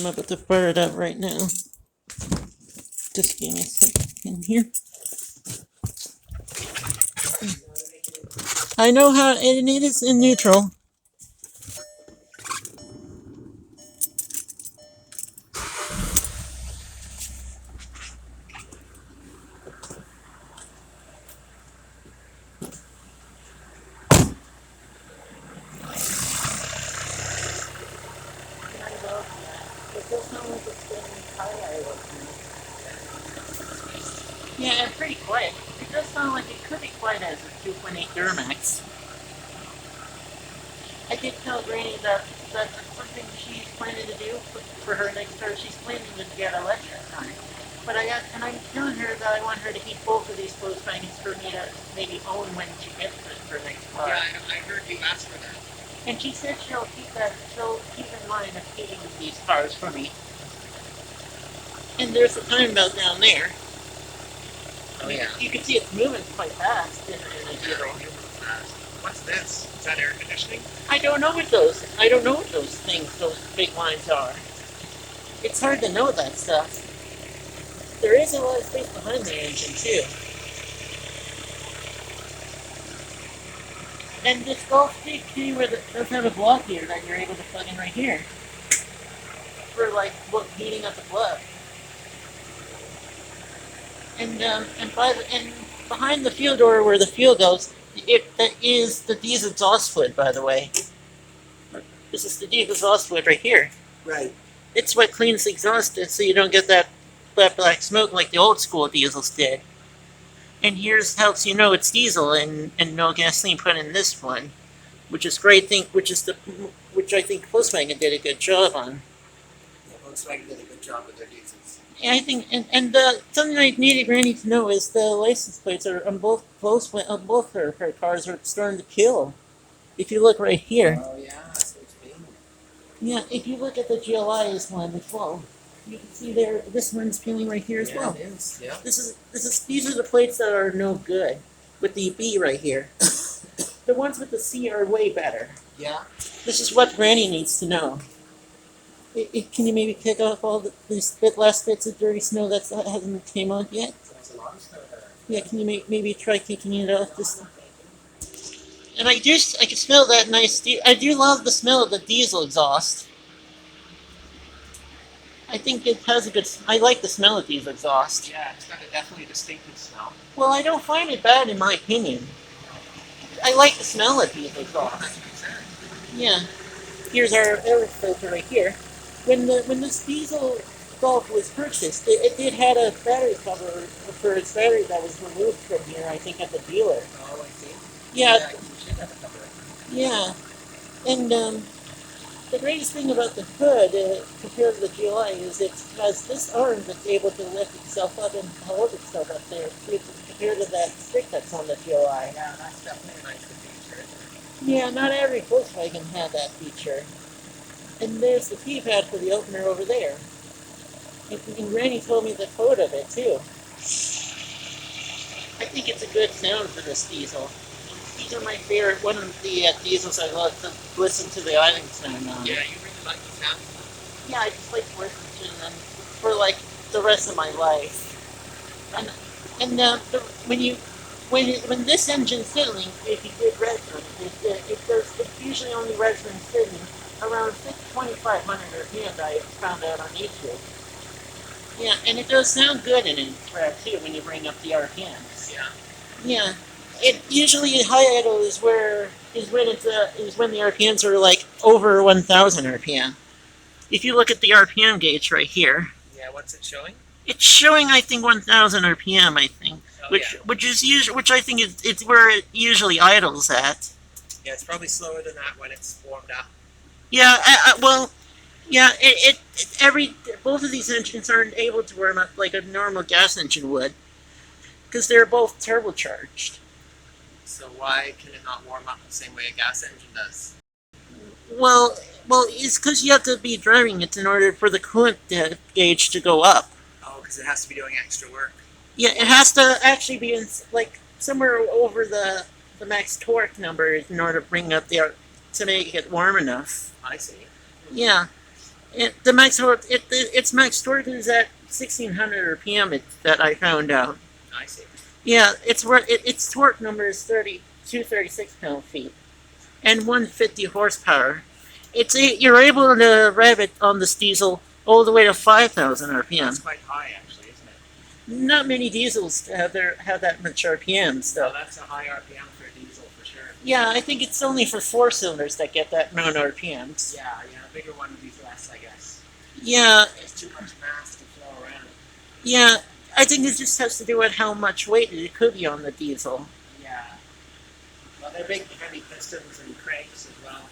I'm about to fire it up right now. Just give me a second here. I know how, and it is in neutral. Yeah, pretty quiet. It does sound like it could be quiet as a 2.8 Duramax. I did tell Granny that that's something she's planning to do for her next car. She's planning to get an electric car. But I'm telling her that I want her to keep both of these volkswagens for me to maybe own when she gets her next car. Yeah, I heard you ask for that. And she said she'll keep in mind of keeping these cars for me. And there's a time belt down there. Oh yeah. You can see it's moving quite fast in a zero. What's this? Is that air conditioning? I don't know what those things, those big lines are. It's hard to know that stuff. There is a lot of space behind the engine too. And this Golf GT does have a block here that you're able to plug in right here. For like heating up the plug. And behind the fuel door where the fuel goes, that is the diesel exhaust fluid, by the way. This is the diesel exhaust fluid right here. Right. It's what cleans the exhaust so you don't get that black smoke like the old school diesels did. And here's helps you know it's diesel and no gasoline put in this one, which is great thing. Which I think Volkswagen did a good job on. Yeah, Volkswagen did a good job with their diesels. Yeah, I think something I Granny to know is the license plates are on both her cars are starting to peel. If you look right here. Oh yeah, that's what you mean. Yeah, if you look at the GLI's one as well, you can see there. This one's peeling right here as well. Yeah, it is. Yeah. These are the plates that are no good, with the B right here. The ones with the C are way better. Yeah. This is what Granny needs to know. Can you maybe pick off all these last bits of dirty snow that hasn't came off yet? There's a lot of snow there. Yeah, can you maybe try kicking it off this? And I can smell that nice. I do love the smell of the diesel exhaust. I think it has a good. I like the smell of diesel exhaust. Yeah, it's got a definitely distinctive smell. Well, I don't find it bad in my opinion. I like the smell of diesel exhaust. 100%. Yeah. Here's our air filter right here. When this diesel Golf was purchased, it did had a battery cover for its battery that was removed from here. I think at the dealer. Oh, I see. Yeah. Yeah, you should have a cover. Yeah. And the greatest thing about the hood compared to the GLI is it has this arm that's able to lift itself up and hold itself up there compared to that stick that's on the GLI. Yeah, that's definitely a nice feature. Yeah, not every Volkswagen had that feature. And there's the keypad for the opener over there. And Granny told me the code of it too. I think it's a good sound for this diesel. These are my favorite, one of the diesels I love to listen to the island sound on. Yeah, you really like the sound? Yeah, I just like to listen to them for like the rest of my life. When this engine's fiddling, if you did redstone, it usually only redstone fiddling around 2,500 RPM. I found out on YouTube. Yeah, and it does sound good in infrared too when you bring up the RPMs. Yeah. Yeah. It usually high idle is when the RPMs are like over 1,000 RPM. If you look at the RPM gauge right here, Yeah, what's it showing? it's showing I think 1,000 RPM. I think, Oh, which I think it's where it usually idles at. Yeah, it's probably slower than that when it's warmed up. Yeah. Yeah. Both of these engines aren't able to warm up like a normal gas engine would, because they're both turbocharged. So why can it not warm up the same way a gas engine does? Well, it's because you have to be driving it in order for the coolant gauge to go up. Oh, because it has to be doing extra work. Yeah, it has to actually be in like somewhere over the max torque number in order to bring up to make it warm enough. I see. Yeah, The max torque, its max torque is at 1600 RPM. That I found out. I see. Yeah, its torque number is 236 pound-feet and 150 horsepower. You're able to rev it on this diesel all the way to 5,000 RPM. That's quite high, actually, isn't it? Not many diesels have that much RPMs though. So that's a high RPM for a diesel for sure. Yeah, I think it's only for 4 cylinders that get that amount of RPMs. Yeah, a bigger one would be less, I guess. Yeah. There's too much mass to flow around. Yeah, I think it just has to do with how much weight it could be on the diesel. Yeah. Well, they're big, heavy pistons and cranks as well.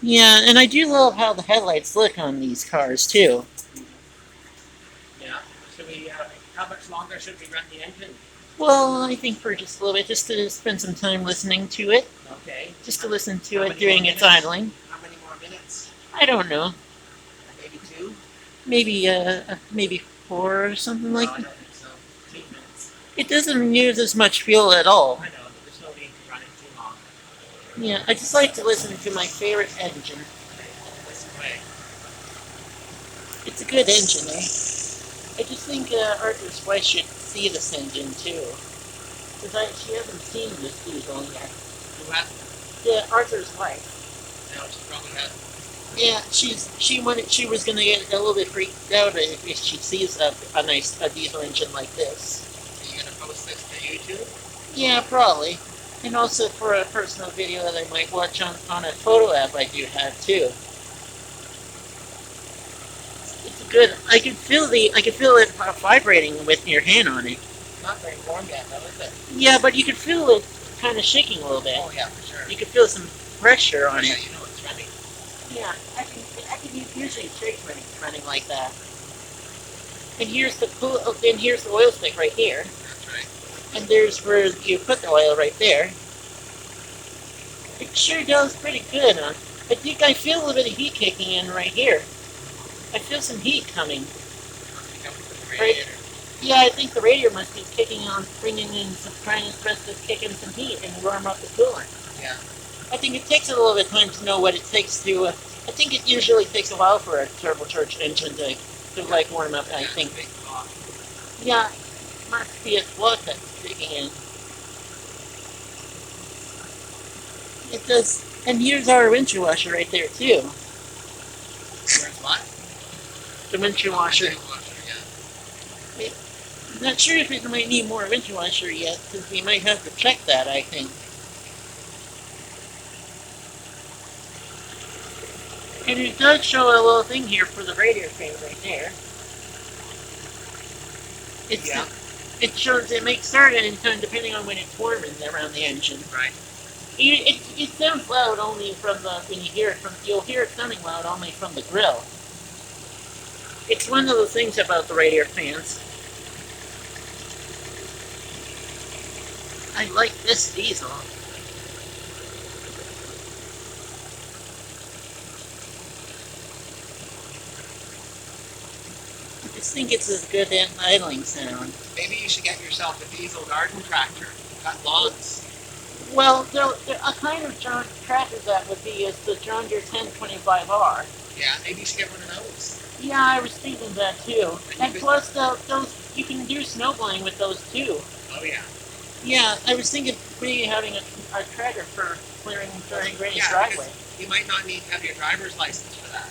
Yeah, and I do love how the headlights look on these cars too. Yeah. Should we? How much longer should we run the engine? Well, I think for just a little bit, just to spend some time listening to it. Okay. Just to listen to it during its idling. How many more minutes? I don't know. Maybe 2? Maybe 4 or something like I that. don't think so. 2 minutes. It doesn't use as much fuel at all. I know, but there's no need to run it too long. Yeah, I just like to listen to my favorite engine. This way. It's a good engine, eh? I just think Arthur's wife should see this engine too. Because she hasn't seen this diesel yet. Who hasn't? Yeah, Arthur's wife. No, she probably hasn't. Yeah, she was gonna get a little bit freaked out if she sees a nice diesel engine like this. Are you gonna post this to YouTube? Yeah, probably. And also for a personal video that I might watch on a photo app I do have too. It's good. I can feel it vibrating with your hand on it. Not very warm yet, though, is it? Yeah, but you can feel it kind of shaking a little bit. Oh yeah, for sure. You can feel some pressure on Yeah, it. you know it's running. Yeah, I can usually shake when it's running like that. And here's the oil stick right here. That's right. And there's where you put the oil right there. It sure does pretty good, huh? I think I feel a little bit of heat kicking in right here. I feel some heat coming. Radiator. Yeah, I think the radiator must be kicking on, trying its best to kick in some heat and warm up the coolant. Yeah. I think it takes a little bit of time to know what it takes to. I think it usually takes a while for a turbocharged engine to like warm up. I think. Yeah, must be a plug that's kicking in. It does, and here's our windshield washer right there too. Where's what? The windshield washer. Yeah. I'm not sure if it might need more windshield washer yet, because we might have to check that. I think. And it does show a little thing here for the radiator fan right there. It shows it makes certain anytime depending on when it's warming around the engine. Right. It sounds loud only from when you hear it you'll hear it sounding loud only from the grill. It's one of the things about the radiator fans. I like this diesel. I just think it's a good idling sound. Maybe you should get yourself a diesel garden tractor. Cut lawns. Well, a kind of tractor that would be is the John Deere 1025R. Yeah, maybe you should get one of those. Yeah, I was thinking that too. And plus, those you can do snowblowing with those too. Oh yeah. Yeah, I was thinking maybe having a tractor for clearing during Granny's driveway. You might not need to have your driver's license for that.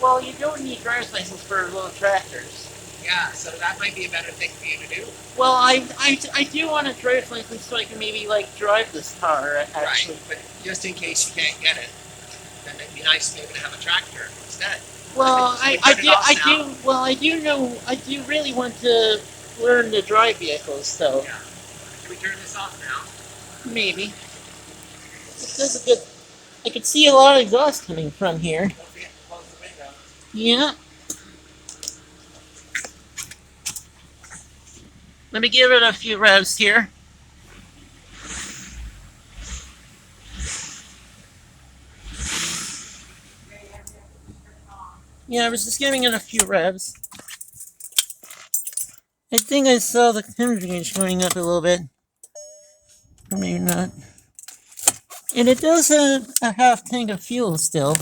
Well, you don't need driver's license for little tractors. Yeah, so that might be a better thing for you to do. Well, I do want a driver's license so I can maybe like drive this car actually. Right, but just in case you can't get it, then it'd be nice maybe to have a tractor instead. Well, I do really want to learn to drive vehicles, so. Yeah. Can we turn this off now? Maybe. It does a good. I could see a lot of exhaust coming from here. Don't forget to close the window. Yeah. Let me give it a few revs here. Yeah, I was just giving it a few revs. I think I saw the temperature gauge going up a little bit. Or maybe not. And it does have a half tank of fuel still.